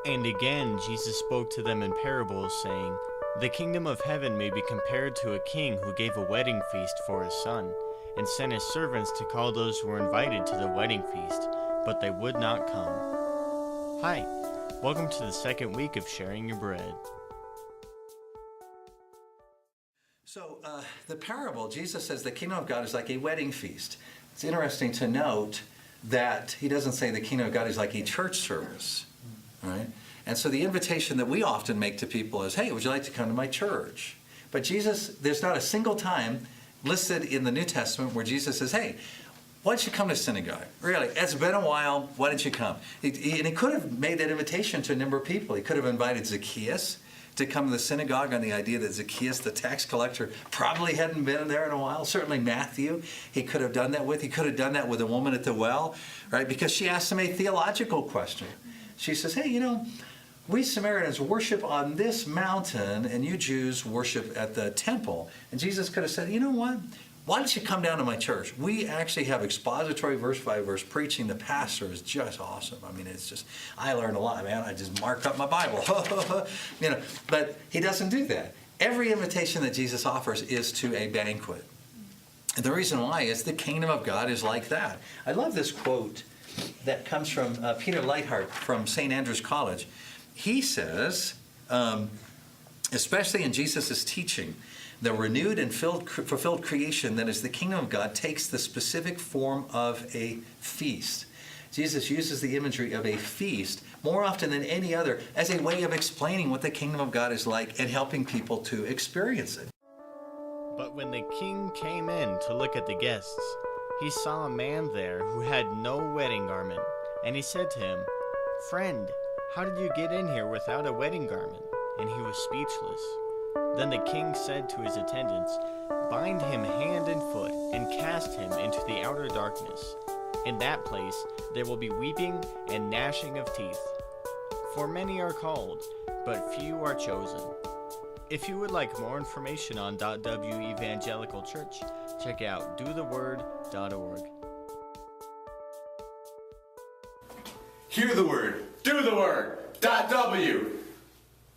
And again, Jesus spoke to them in parables, saying, "The kingdom of heaven may be compared to a king who gave a wedding feast for his son, and sent his servants to call those who were invited to the wedding feast, but they would not come." Hi, welcome to the second week of Sharing Your Bread. So the parable, Jesus says the kingdom of God is like a wedding feast. It's interesting to note that he doesn't say the kingdom of God is like a church service, right? And so the invitation that we often make to people is, hey, would you like to come to my church? But Jesus, there's not a single time listed in the New Testament where Jesus says, hey, why don't you come to synagogue? Really, it's been a while, why don't you come? And he could have made that invitation to a number of people. He could have invited Zacchaeus to come to the synagogue on the idea that Zacchaeus, the tax collector, probably hadn't been there in a while. Certainly Matthew, he could have done that with. He could have done that with a woman at the well, right? Because she asked him a theological question. She says, hey, we Samaritans worship on this mountain, and you Jews worship at the temple. And Jesus could have said, you know what? Why don't you come down to my church? We actually have expository verse by verse preaching. The pastor is just awesome. I mean, it's just, I learned a lot, man. I just marked up my Bible. But he doesn't do that. Every invitation that Jesus offers is to a banquet. And the reason why is the kingdom of God is like that. I love this quote that comes from Peter Leithart from St. Andrew's College. He says, especially in Jesus' teaching, the renewed and fulfilled creation that is the kingdom of God takes the specific form of a feast. Jesus uses the imagery of a feast more often than any other as a way of explaining what the kingdom of God is like and helping people to experience it. But when the king came in to look at the guests, he saw a man there who had no wedding garment, and he said to him, "Friend, how did you get in here without a wedding garment?" And he was speechless. Then the king said to his attendants, "Bind him hand and foot, and cast him into the outer darkness. In that place there will be weeping and gnashing of teeth. For many are called, but few are chosen." If you would like more information on .W Evangelical Church, check out dotheword.org. Hear the word, do the word. .W